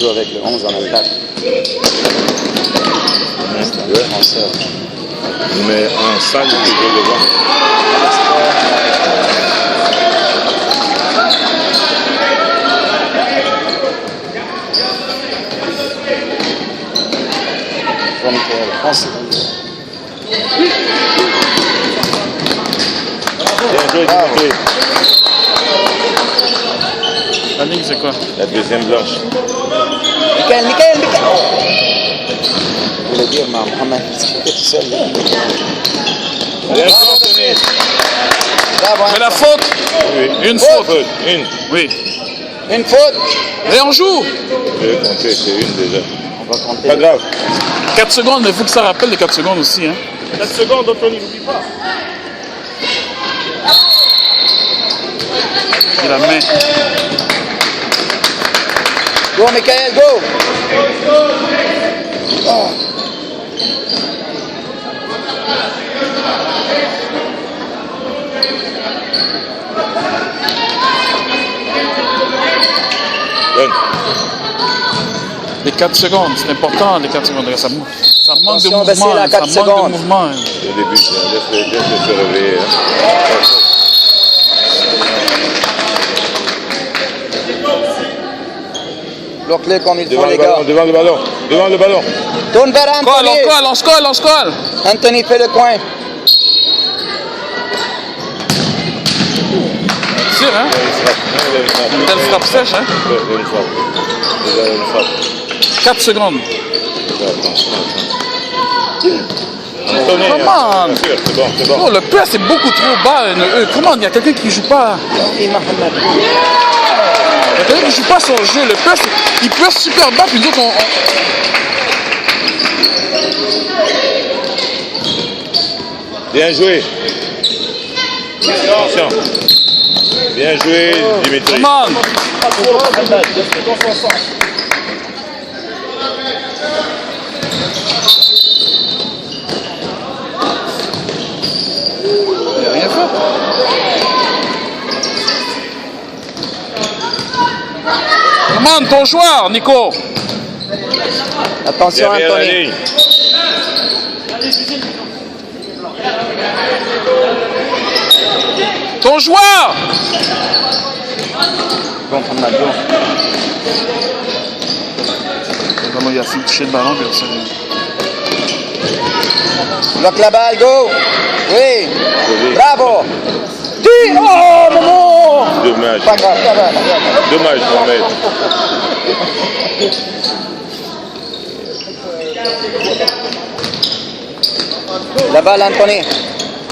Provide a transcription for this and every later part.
joue avec le 11 en attaque. En serve. Mais en salle, tu veux le voir. France. Bien joué, Dimitri. La ligne, c'est quoi? La deuxième blanche. Michael. Je voulais dire, Mohamed, j'étais tout seul. Bien joué, Anthony. Mais la faute? Oui. Une faute. Une. Oui. Une faute. Et on joue. Je vais compter, c'est une déjà. On va compter. Pas grave. 4 secondes, mais il faut que ça rappelle les 4 secondes aussi. Hein. 4 secondes, Anthony, n'oublie pas. Et la main. Go, Michael, go. Oh. Donne. Les 4 secondes, c'est important, les 4 secondes. Ça manque de Attention, mouvement. baissez la 4 Ça manque de secondes. mouvement. Hein. Le début, laisse-le se réveiller. Hein. Bloque-le comme il faut, Devant les le gars. ballon, devant le ballon. Devant le ballon. Tourne vers Anthony. On se colle. Anthony fait le coin. Tire, hein? Une belle frappe sèche, hein? Oui, une frappe. Déjà une frappe. 4 secondes. Anthony, Comment? bien sûr, c'est bon. Oh, le PS est beaucoup trop bas. Comment? Il y a quelqu'un qui joue pas. Et Mohamed. Il y a quelqu'un qui joue pas son jeu. Le PS, il peut super bas, puis nous autres, Bien joué. Attention. Bien joué, Dimitri. Come on! Il n'a rien fait. Come on, ton joueur, Nico! Attention, Derrière la Anthony. ligne. Ton joueur! Bon, Mohamed, go. Vraiment, il a fait toucher le ballon, puis ça. Bloque la balle, go. Oui. Joli. Bravo. Dis. Oh, maman. Dommage. Pas grave, ça va. Dommage, Mohamed. La balle, Anthony.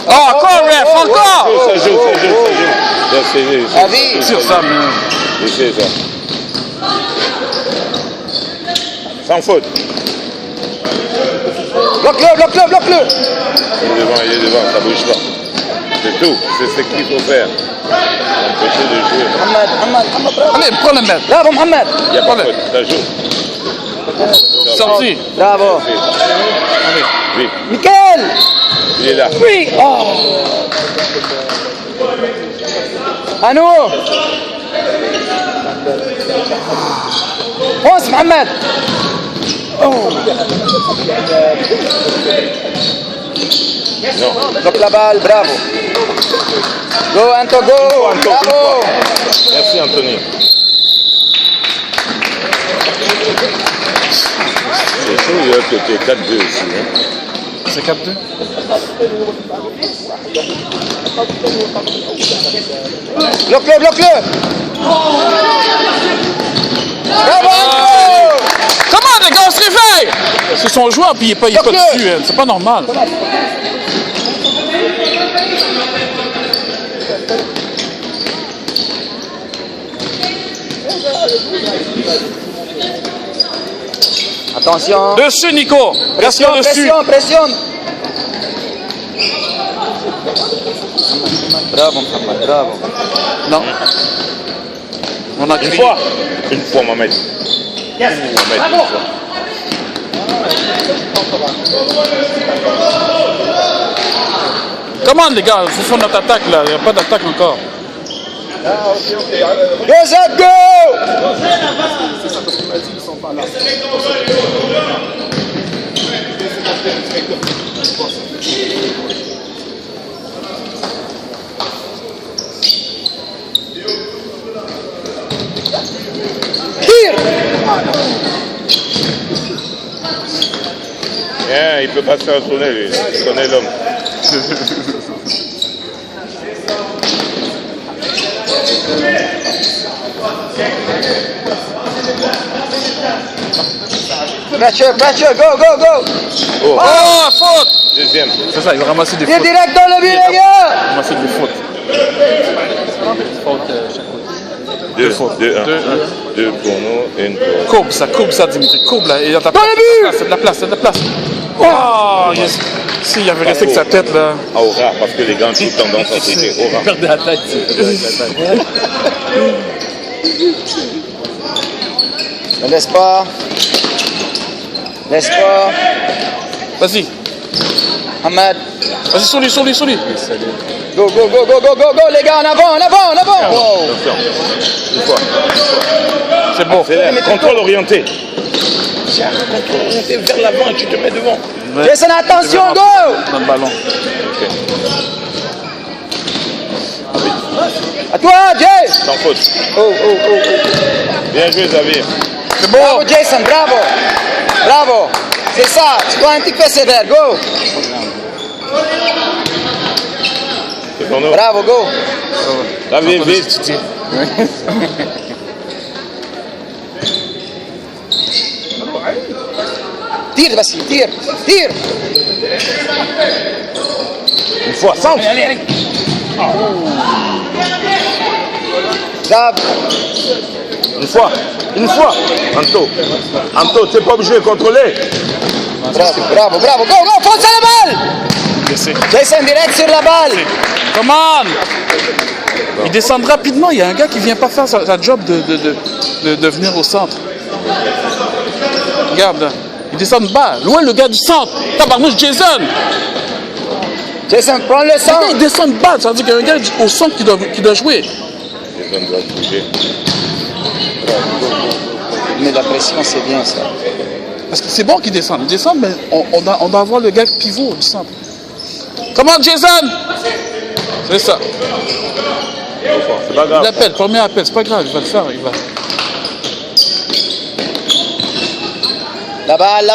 Oh, encore, ref, encore! Ça joue. Là, c'est Avis. Tire ça, mais... Je sais ça. Sans faute. Bloque-le. Il est devant, ça bouge pas. C'est tout, c'est ce qu'il faut faire. Empêcher de jouer. Mohamed, bravo. Allez, prends le mètre. Bravo, Mohamed. Il n'y a pas de faute, ça joue. Sorti. Bravo. Allez. Oui, Michael. il est là. Oui. Oh. À nous. Fonce, Mohamed. Oh. Non. Bloque la balle, bravo. Go, Anto, go. Bravo. Merci, Anthony. C'est chaud, il y a côté 4-2 ici. Hein. C'est 4-2. Bloque-le. Bravo, Anto. Comment les gars, on se réveille? C'est son joueur, puis il n'est pas dessus. Hein. C'est pas normal. Attention. Dessus, Nico. Reste dessus. Pression. Bravo, Mohamed, bravo. Non. On a crié. Une fois, Mohamed. Yes. Mohamed, Bravo. une fois. Comment les gars, il faut faire notre attaque là. Il n'y a pas d'attaque encore. Joseph, go! Tire! Bien, il peut pas se faire tourner, lui. Il connaît l'homme. Pressure, go, go, go! Oh, Oh, faute! deuxième. C'est ça, il va ramasser des Tire fautes. direct dans le but, les gars! Ramasser des fautes. Faute chaque côté. Deux, fautes. deux, un. Deux, un. Deux pour nous et une pour... Courbe ça, Dimitri. Courbe là. Il y a de la Dans place. le but! C'est de la place, c'est de la place. Oh, yes. Si, il avait resté avec sa tête là. Ah, Aura, parce que les gants ont toute tendance à sauter. Aura. Perdez la tête. Ne laisse pas. Laisse pas. Vas-y. Ahmed. Vas-y, sur lui. Go, go, go, go, go, go, go, les gars, en avant, en avant, en avant! Wow. Attention. Une fois. C'est bon. Accélère. Contrôle orienté. Tiens, contrôle orienté vers l'avant et tu te mets devant. Jason, attention, go! Dans le ballon. Ok. À toi, Jay! Sans faute. Oh, oh, oh, oh. Bien joué, Xavier. C'est bon. Bravo, Jason, bravo! Bravo! C'est ça, tu dois un petit peu sévère, go! C'est pour nous. Bravo, go! Xavier, vite. Tire, Vassil, tire! Tire! Une fois, centre. Bravo! Une fois. Anto, tu n'es pas obligé de contrôler. Bravo, bravo, bravo, go, go! Fonce à la balle! Laissez. Jason, direct sur la balle! Come on! Il descend rapidement. Il y a un gars qui vient pas faire sa job de venir au centre. Regarde, là. Il descend bas. Loin le gars du centre. Tabarnouche Jason. Jason, prends le Le gars, centre! il descend bas. Ça veut dire qu'il y a un gars au centre qui doit jouer. Les hommes doivent bouger. Mais la pression, c'est bien ça. Parce que c'est bon qu'il descende. Il descend, mais on doit avoir le gars pivot du centre. Comment Jason? C'est ça. C'est pas grave. Il appelle, premier appel. C'est pas grave, il va le faire. Il va. La balle!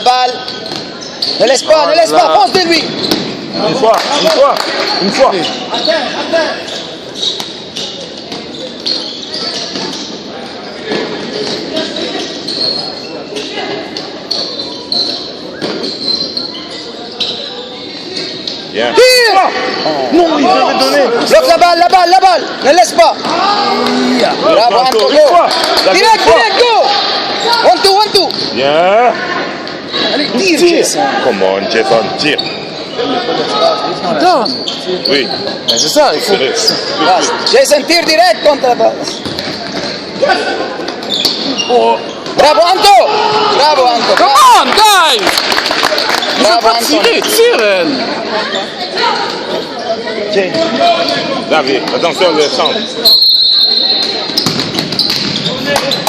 Ne laisse pas, ne laisse pas, fonce de lui! Une fois. Bien. Tire! Non, il t'avait donné. Bloque la balle! Ne laisse pas! Bravo, Anto, Une go! fois. Direct, go! 1-2! Bien. Allez, tire, Jason! Come on, Jason, tire. Donne. Oui. Ben, c'est ça, il faut. Jason, tire direct contre la balle! Oh. Bravo, Anto! Come on, guys! Il Bravo, faut pas Anto! tirer, tire! Xavier, attention, le centre.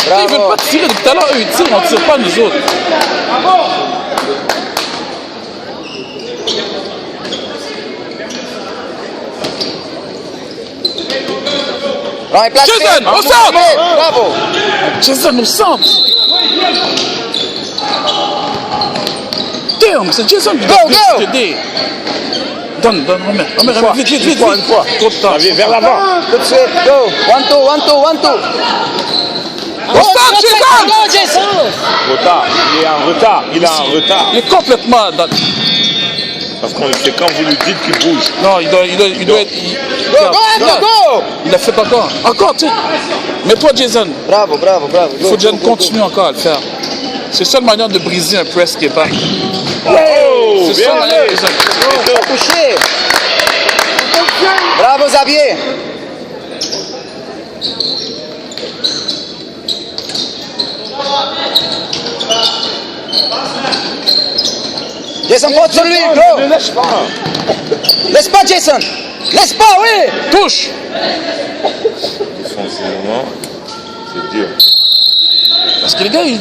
Ils veulent pas tirer depuis tout à l'heure, eux ils tirent, on ne tire pas nous autres. Jason, au centre! Bravo! Jason au centre! Damn, c'est Jason qui Go, go! t'aider. Donne, remets, vite. Une fois. Trop de temps. Xavier, vers l'avant. Tout de suite, go! 1-2! Au centre, Jason! Go, Jason! Retard. Il est en retard. Il est complètement dans... Parce que c'est quand vous lui dites qu'il bouge. Non, il doit être... Go, go! Il a fait encore. Encore, tu sais. Mets-toi, Jason. Bravo! Il faut que Jason continue encore à le faire. C'est la seule manière de briser un press qui est bas. Oh, C'est bien ça, manière, joué. Jason. Pas touché! Bravo, Xavier! Jason, monte sur lui, go! Ne lâche pas. Laisse pas, Jason! Laisse pas, oui! Touche! défensivement, c'est dur. Parce que les gars, ils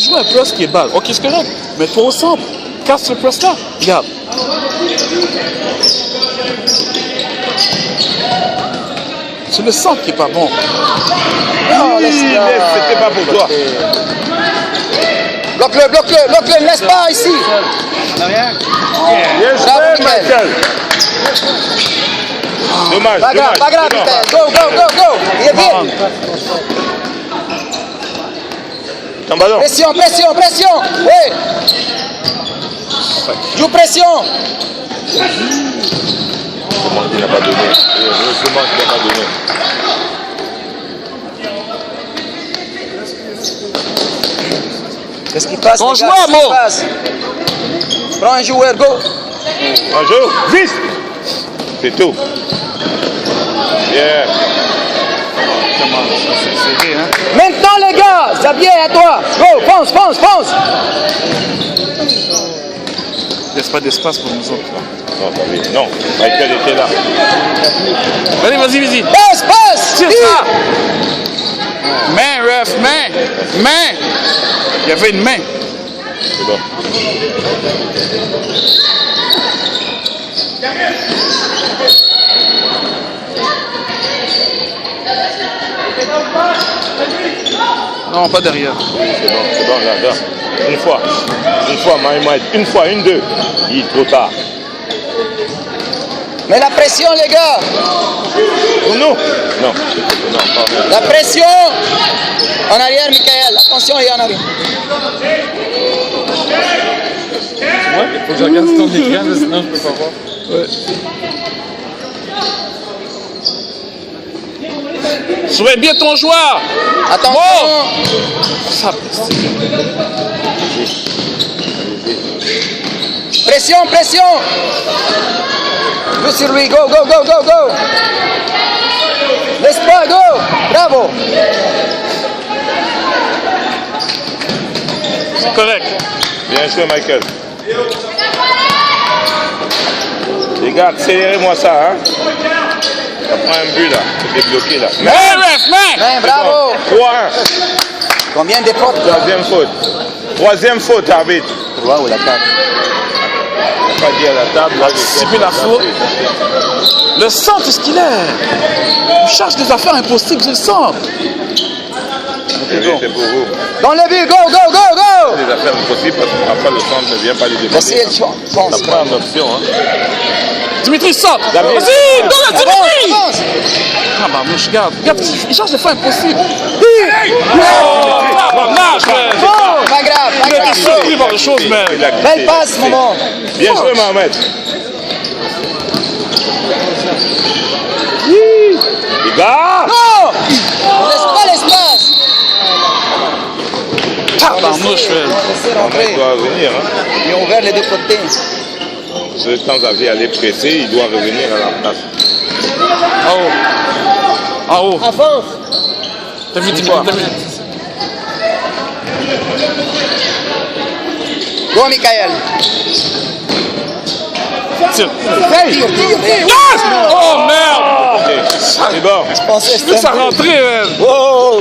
jouent un poste qui est balle. Ok, c'est correct. Mais toi au centre, casse ce poste-là. Regarde. C'est le centre qui est pas bon. Non, Oui, c'était pas pour toi. Bloque-le, bloque-le, bloque-le, ne laisse pas ici. Bien Bravo, joué, Michael. Michael. Dommage, Pas grave, dommage. pas grave, dommage. Michael. Go, go, go, go. Il est vite. Ton ballon. Pression, pression, pression. Oui. Joue pression. Comment il n'a pas donné? Heureusement qu'il n'a pas donné. Qu'est-ce qui passe? Ton les gars? joueur, Qu'est-ce qui Mo. passe? Prends un joueur, go. Un jeu, vite. C'est tout. Bien. C'est serré, hein? Maintenant, les gars, Xavier, à toi. Go, fonce, fonce, fonce. Laisse pas d'espace pour nous autres. Non, pas vite. Non, Michael était là. Allez, vas-y, vas-y. Passe, passe. Tire Tire. ça! Main, ref, main! Main! Il y avait une main. C'est bon. Non, pas derrière. C'est bon, là. Une fois, Maïmaï, une fois, une, deux. Il est trop tard. Mets la pression, les gars. Pour nous? Non, pardon. La pression. En arrière, Michael. Attention, et en arrière. Ouais, faut que je regarde ton écran, là, sinon je peux pas voir. Surveille bien ton joueur! Attention. Ça, Pression, pression. Joue sur lui. Go, go, go, go, go. Laisse pas, go. Bravo. c'est correct. Bien joué, Michael. Les gars, accélérez-moi ça, hein. Ça prend un but, là. C'est bloqué, là. Main, ref, main! Main, bravo. 3-1. Combien de fautes? Troisième faute, arbitre. 3 ou la 4? Pas dit à la table, là. Anticiper la faute. Le centre, est-ce qu'il est? Il cherche des affaires impossibles, c'est le centre. C'est pour vous. Dans le but, go, go, go, go. Des affaires impossibles parce que parfois le centre ne vient pas les Laissez demander. le fonce. Ça prend une option, hein. Dimitri, saute! David. Vas-y, donne-le, Avance, Dimitri! avance. Ah bah, moi, je regarde. Regarde, il cherche des fois impossibles. Ah, Nage, man! Pas grave, pas Il a grave. été surpris par les choses, man. Il a glissé, Belle il a passe, glissé. Momo. Bien joué, Mohamed. Les gars! Non. Ne laisse pas l'espace. Tabarnouche, man. Laissez Mohamed rentrer. doit revenir, hein. Ils ont ouvert les deux côtés. Ce temps Xavier allait presser, il doit revenir à la place. En haut. En haut. Avance. T'as vu, Dimitri? T'as vu? Go, Michael. Tire. Tire, tire. Yes! Oh, merde! Ok, c'est bon. Pensez, Plus ça rentrer, man. Oh.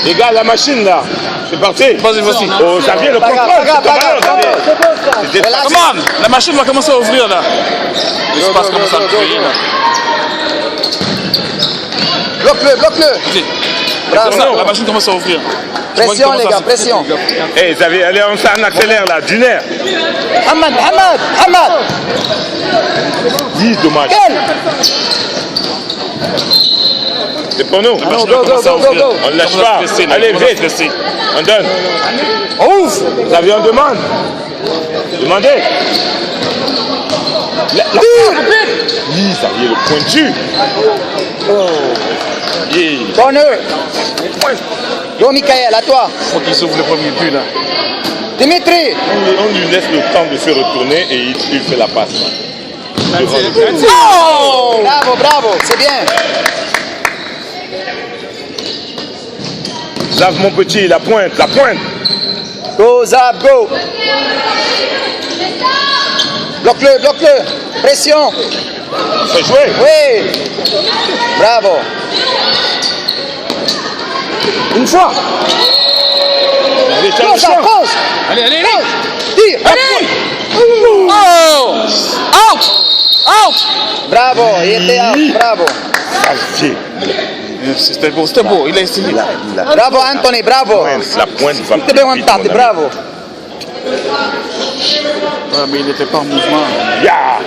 Les gars, la machine là, c'est parti. Vas-y, vas-y. Oh, Xavier, le Pas grave, contrôle, pas c'est grave, ton pas ballon, grave. Xavier. C'est bon, ça. C'était Relax. Come on! La machine va commencer à ouvrir, là. L'espace commence à briller, là. Bloque-le, bloque-le. Vas-y. Bravo. Comme ça, la machine commence à ouvrir. Pression, les gars, pression. Eh, Xavier, allez, on accélère là, d'une heure. Hamad, Hamad, Hamad. Dis, dommage. Quel? C'est pour nous. La machine go, va go, commencer à go, go, ouvrir. go. On ne lâche commence à pas. presser, là. Allez, On commence à vite. presser. On donne. On ouvre! Xavier, on demande. Demandez. Oui, Xavier, le pointu. Yeah. Corner. Go, Michael, à toi. Faut qu'ils ouvrent le premier but, là. Dimitri. On lui laisse le temps de se retourner et il fait la passe. Oh! Bravo, bravo, c'est bien. Zav, mon petit, la pointe, la pointe. Go, Zab, go. Bloque-le, bloque-le. Pression. Fais jouer. Oui. Bravo. Une fois. Allez, tiens, Pose, le champ. pose. Allez, allez, allez. Tire. Allez. Oh. Out. Out. Bravo, il était out, bravo. C'était beau, c'était beau. Il a essayé. Bravo Anthony, bravo. La pointe va Te devo montate, bravo. Ah, mais il n'était pas en mouvement. Ya.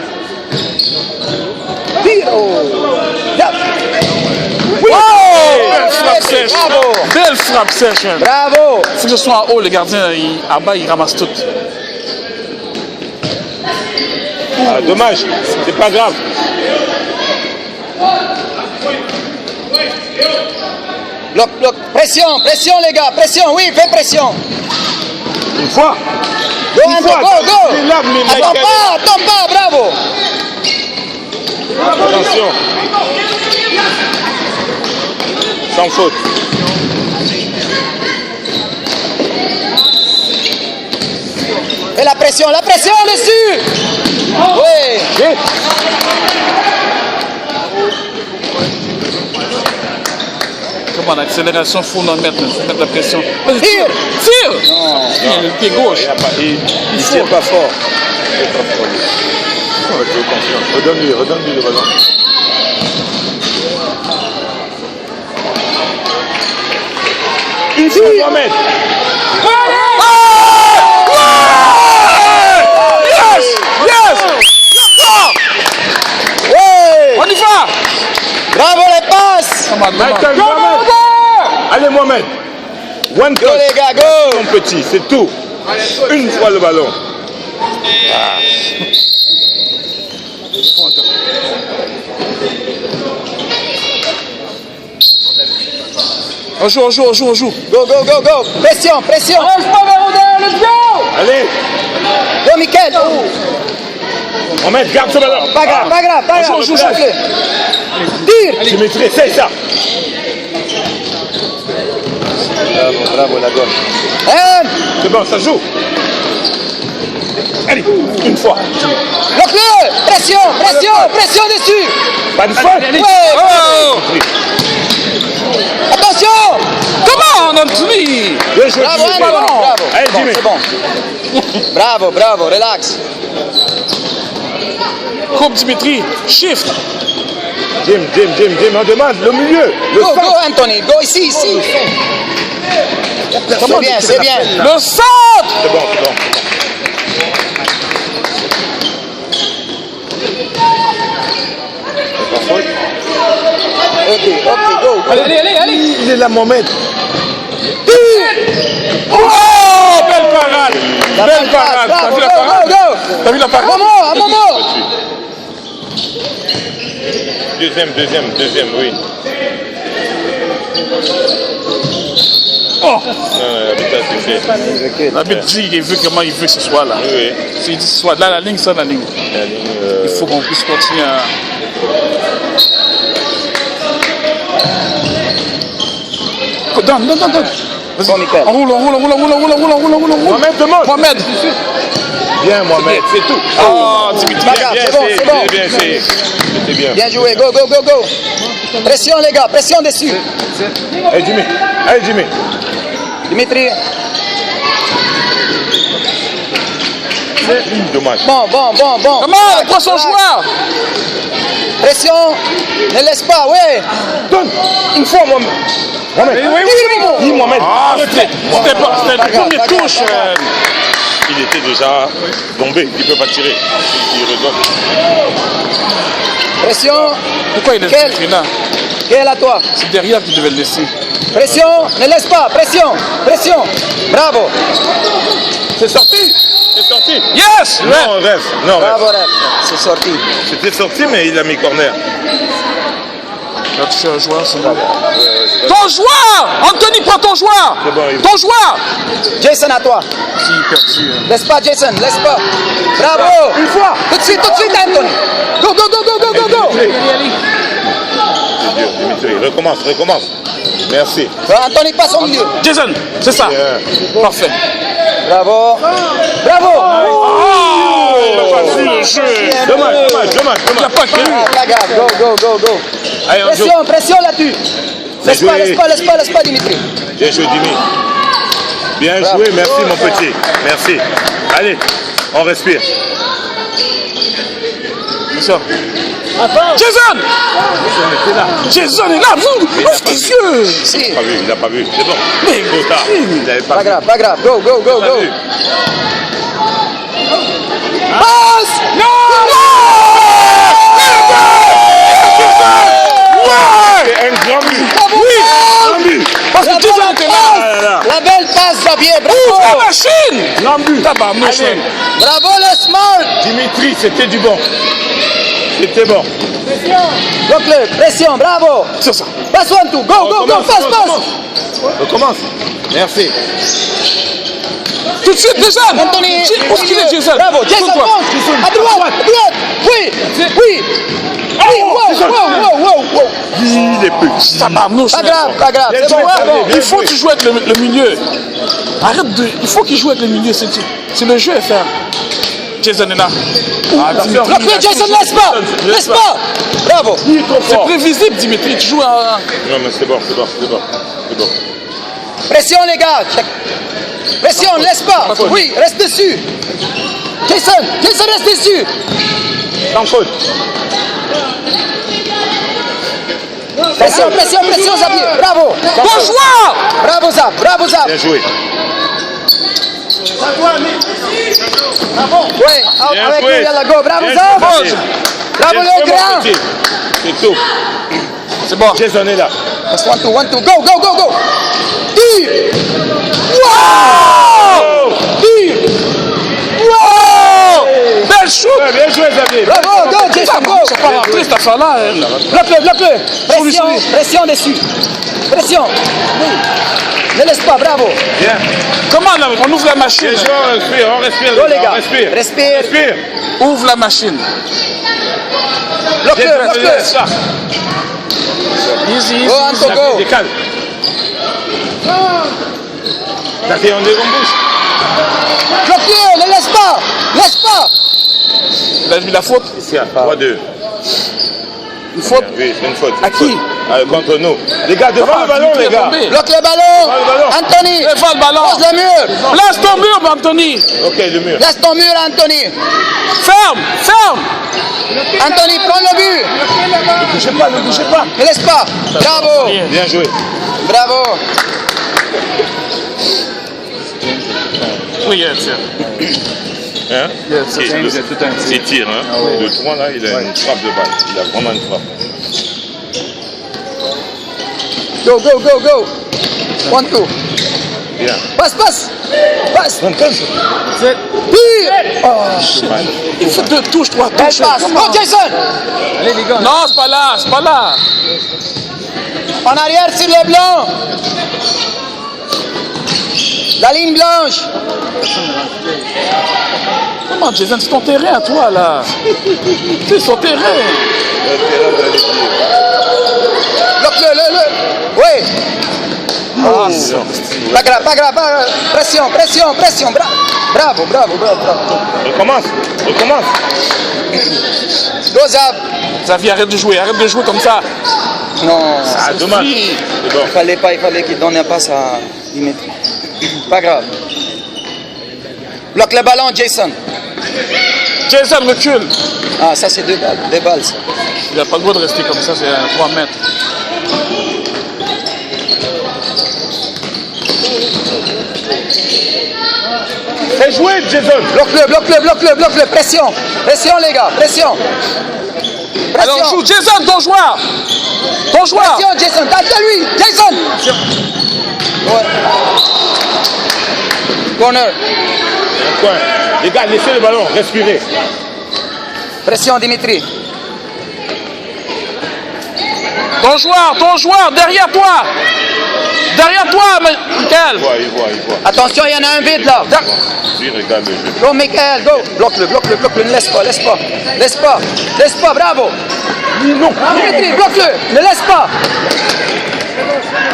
Tiro. Yeah. Oh! Belle frappe sèche. Bravo. Belle frappe sèche. Bravo. Il faut que ce soit en haut, le gardien, en bas, il ramasse tout. Ah, dommage, c'est pas grave. Bloc, bloc. Pression, pression les gars, pression, oui, fais pression. Une fois. Go Une Anto, fois, go, go. c'est là, mais Attends pas, bravo. Attention. Sans faute. Fais la pression dessus. Oui. Vite. Comment l'accélération, il faut en mettre, la pression. Vas-y, Tire. tire. Il a le pied gauche. Il tire pas fort. Il tire pas fort. Fais confiance. Redonne-lui le ballon. Ici, Mohamed. Yes! Yes! Oui. On y va! Bravo les passes. Michael, Mohamed. Allez, Mohamed. One Go touch. les gars, go. Mon petit, c'est tout. Une fois le ballon. On joue. Go, go, go, go. Pression, pression. Allez, Go Mickaël. Mohamed, garde ce ballon. Pas grave, pas grave, pas grave. Joue, Tire. Tu maîtrises, c'est ça. Bravo la gauche. C'est bon, ça joue. Allez, une fois. Bloque-le. Pression, pression, pression dessus. Pas de faute. Ouais. Oh! Attention. Comment, Anthony? Bien joué, Bravo, Jimmy. Anthony, bravo. Allez, Bon, Jimmy. c'est bon. Bravo, bravo, relax. Coupe Dimitri, shift. Jim, on demande le milieu. Le Go, centre. go Anthony, go ici. C'est bien, c'est bien. Le centre! C'est bon. Pas faute. Ok, go. Allez. Il est là, Mohamed. Oh! Belle parade! Belle parade! T'as vu la parade? Go. T'as vu la Un parade? moment. Deuxième, oui. Oh! Putain, c'est fait. L'arbitre dit qu'il veut comment il veut que ce soit là. Oui. S'il dit que ce soit là, la ligne, ça, la ligne. La ligne, Il faut qu'on puisse continuer à. Donne. Vas-y. Bon, Mickaël. On roule. Mohamed, demande. Mohamed. Bien, Mohamed, c'est tout. Oh, Dimitri. Pas grave, c'est bon, c'est bon. Bien essayé. C'était bien. Bien joué, go. Pression les gars, pression dessus. Allez, Jimmy. Dimitri. Dommage. Bon. Comment? Prends son joueur. Pression, ne laisse pas, ouais. Donne. Une fois, Mohamed. Oui. Mohamed. Ah, c'était la première touche. Il était déjà tombé. Il ne peut pas tirer. Il redonne. Pression, Pourquoi il est Quel? là? quel à toi? C'est derrière qu'il devait le laisser. Pression, ne laisse pas, pression. Bravo. C'est sorti. Yes! Non, rêve. Bravo, Ref. C'est sorti. C'était sorti, mais il a mis corner. Il a touché un joueur, c'est bon. Ton joueur! Anthony, prends ton joueur! C'est bon, il- Ton joueur! Jason à toi. Qui est perdu? Laisse pas, Jason, laisse pas. Bravo. Une fois. Tout de suite, Anthony. Go. C'est dur, Dimitri. Recommence. Merci. Anthony passe au milieu. Jason, c'est ça. Bien. Parfait. Bravo. Oh! Il n'a pas vu le jeu. Dommage. Il n'a pas cru. Pas grave, go. Allez, on joue. Pression là-dessus. Laisse pas, Dimitri. Bien joué, Dimi. Bien joué, merci mon petit. Merci. Allez, on respire. Jason! Jason est là, vous! Ouvre tes yeux! Si. Il n'a pas vu, c'est bon. Mais Trop tard. Il n'avait pas vu. Pas grave. Go. Pas vu. Passe! C'est un grand but. Bravo! Parce que Jason était là! La belle passe, Xavier, Ouvre la bravo! machine! Grand but. Tabarnouche, Allez. man. Bravo, le smart! Dimitri, c'était du bon. C'était bon. Bloque-le, pression, bravo! C'est ça. Passe one, two, go, passe! Recommence. Merci. Tout de suite, Jason! Anthony, Où est-ce qu'il est, Jason? Bravo, Jason, Tourne-toi. fonce! À droite! Oui! Wow! Il est plus. Tabarnouche, Pas man. grave, c'est bon, c'est bon. Il faut qu'il joue avec le milieu. Arrête de. Il faut qu'il joue avec le milieu. C'est le jeu à faire. Jason est là. Attention. Bloque-le, Jason, laisse pas! Bravo! Il est trop C'est fort. prévisible, Dimitri. Tu joues à. Non, mais c'est bon. Pression, les gars! Pression, laisse pas! Oui, reste dessus! Jason, reste dessus! Sans faute. Pression, Xavier! Bravo! Bon joueur! Bravo, Zap! Bien joué. Oui, Bien avec joué. lui, yalla, go! Bravo, Bien Zap! joué. Bravo, Bien le joué, mon grand! petit. C'est tout. C'est bon. Jason est là. One, two, go! Tire! Wow! Wow! Belle shoot! Ouais, bien joué, Xavier. Bravo, go, Jason, go! C'est pas rentré cette affaire-là. Hein. Bloque-le! Pression dessus! Pression! Oui! Ne laisse pas, bravo! Bien. Comment là, on ouvre la machine? Bien joué, on respire. Go, les gars! Respire. Respire! Ouvre la machine. Bloque-le! Easy. Go, Anto, go! Décale. T'as fait un dégambouche. Bloque-le! Ne laisse pas! Il a vu la faute. Ici, à 3-2. Une faute. Oui, c'est une faute. À qui? Contre nous. Les gars, devant le ballon, les gars. Bloque le ballon! Anthony! Va le ballon. Pose le mur! Place ton mur, Anthony. Ok, le mur. Laisse ton mur, Anthony! Ferme. Anthony, prends le but! Ne bougez pas. Ne laisse pas! Bravo! Bien joué. Bravo! Oui, tiens. Hein? C'est C'est tir, hein? Le 3 là, il a une frappe de balle. Il a vraiment une frappe. Go! One, two! Bien. Passe! Tire! Il fait 2 touches, 3 Belle touches. passe! Go, Jason! Non, c'est pas là. En arrière sur le blanc! La ligne blanche! Comment, Jason, c'est ton terrain à toi, là. C'est son terrain. Bloque-le! Oui! Pas grave! Pression! Bravo! Recommence. Go, Zab! Xavier, arrête de jouer comme ça. Non, Ah, dommage. C'est bon. il fallait qu'il donne un passe à Dimitri. Pas grave. Bloque le ballon, Jason. Jason, recule. Ah, ça c'est deux balles ça. Il n'a pas le droit de rester comme ça, c'est à 3 mètres. Fais jouer, Jason. Bloque-le. Pression, les gars, pression. Alors joue, Jason, ton joueur. Pression, Jason, derrière lui, Jason. Ouais. Corner. Un coin. Les gars, laissez le ballon, respirez. Pression, Dimitri. Ton joueur, derrière toi, Michael. Il voit. Attention, il y en a un vide là. Lui, regarde le jeu. Go, Michael, go. Bloque-le, ne laisse pas, bravo. Non. Dimitri, bloque-le, ne laisse pas.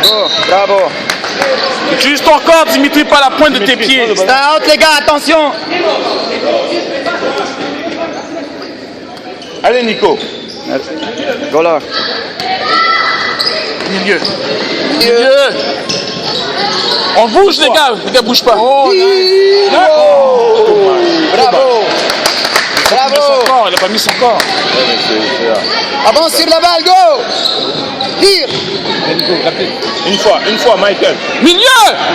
Oh, bravo. Utilise ton corps, Dimitri, pas la pointe de tes pieds. C'est un out, les gars, attention. Allez, Nico. Go là. Milieu. On bouge, les gars bougent pas. Bravo. Bravo. Il a pas mis son corps. Avance sur la balle, go. Tire. Une fois, Michael. Milieu.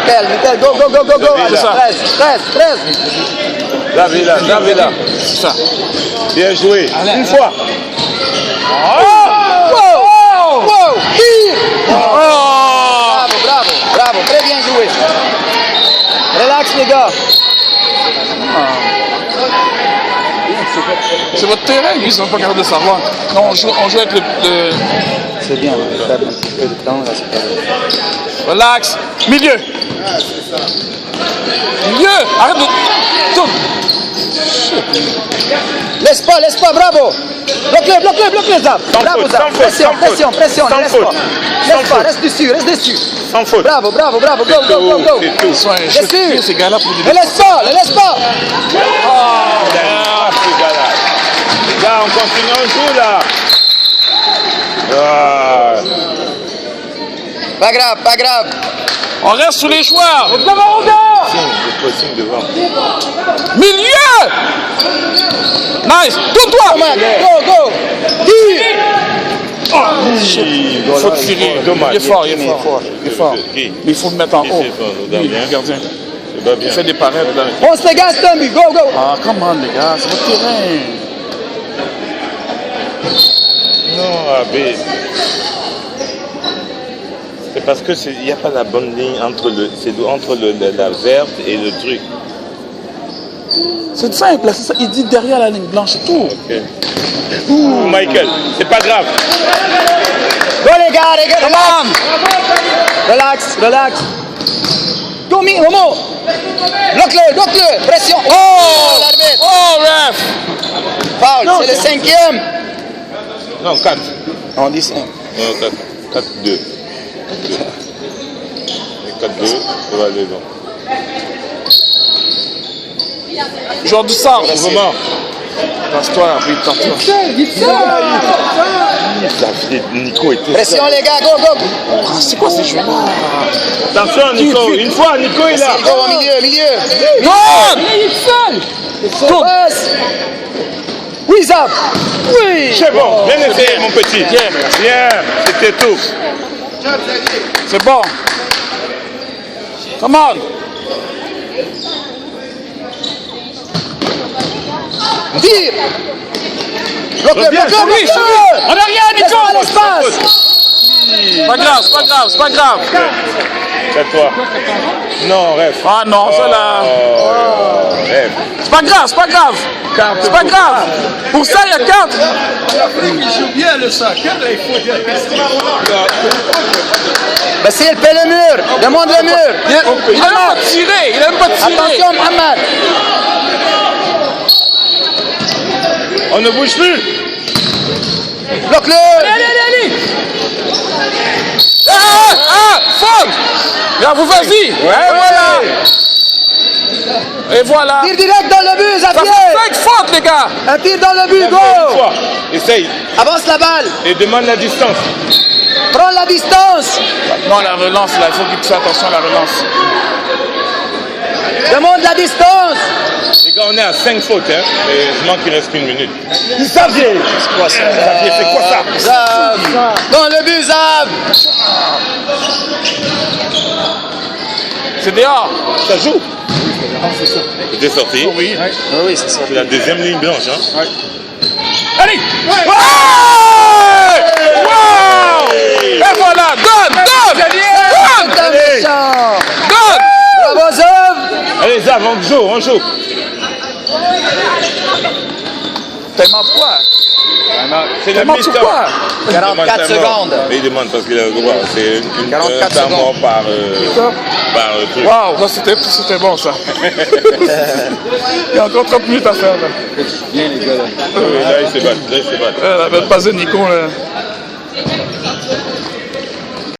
Nickel, go. C'est ça. 13. Là. C'est ça. Bien joué. Une fois. Wow. Tire. Oh. Bravo. Très bien joué. Relax, les gars. C'est votre terrain, ils ne sont pas capables de savoir. Non, on joue avec le... C'est bien, on va perdre un petit peu de temps. Là, c'est pas grave. Relax. Milieu. Arrête de... Tourne. Laisse pas, bravo. Bloque-le, Zab. Bravo, Zab. Pression. Laisse pas, reste dessus. Sans faute. Bravo, go. C'est tout. Ils sont Dessus. ces gars-là pour Ne laisse pas. Ces gars-là. Les gars, on continue, on joue là. Pas grave. On reste sous les joueurs. Signe devant. Milieu. Nice. Tourne-toi. Go. Tire. Il faut tirer. Dommage. Il est fort. Mais il faut le mettre en haut. Le Gardien. C'est pas bien. Il fait des pareils. Fonce les gars, c'est un but. Go. Ah, comment les gars, c'est votre terrain. Non, Abbé. C'est parce que il n'y a pas la bonne ligne entre la verte et le truc. C'est simple, c'est ça. Il dit derrière la ligne blanche, c'est tout. Ok. Michael, c'est pas grave. Go les gars, relax. Go, Momo. Bloque-le. Pression. Oh, l'arbitre. Oh, ref. Foul, c'est le 5e. Non, 4. On dit 5. Non, 4. 4-2. 4-2, ça va aller long. Joueur du centre. Vraiment. Passe-toi, puis tente-toi. Nico était Pression les gars, go. C'est quoi ces joueurs? Attention, Nico. Une fois, Nico est là. Go au milieu. Non. Passe. Oui, Zab. Oui. C'est bon, bien essayé, mon petit. Bien, c'était tout. C'est bon. Come on. Tire. Bloque-le. En arrière, Nico. L'espace. C'est pas grave. C'est toi. Non, ref. Ah non, ça là. Ref. C'est pas grave. Pour ça, il y a 4. Il joue bien le sac. Il faut dire. Basile, paie le mur. Demande le mur. Il n'a même pas tiré. Attention, Mohamed. On ne bouge plus. Bloque-le. Allez. Faute. Là, vous vas-y. Et voilà. Tire direct dans le but, Ça fait Zafier. 5 fautes, les gars. Un tir dans le but, Une go. fois. Essaye. Avance la balle. Et demande la distance. Prends la distance. Non, la relance, là, il faut qu'il fasse attention à la relance. Demande la distance. Les gars, on est à 5 fautes, hein. Et je manque qu'il reste qu'une minute. Xavier. C'est quoi ça? Xavier, c'est quoi ça? Zab. Dans le but, Zab. C'est dehors. Ça joue. C'était sorti. Oui. Oui, c'est ça. C'est la deuxième ligne blanche, hein. Allez. Wow. Et voilà. Donne. Allez. Donne. Bravo, Zab. Allez, Zav, on joue. Tellement quoi? C'est la Tellement mi-temps. quoi? 44 secondes. Il demande parce qu'il a le droit. C'est une 44 temps mort secondes. par truc. Waouh, c'était bon ça. Il y a encore 30 minutes à faire là. Bien les gars là. Là, il se bat. Elle avait passé Nico là.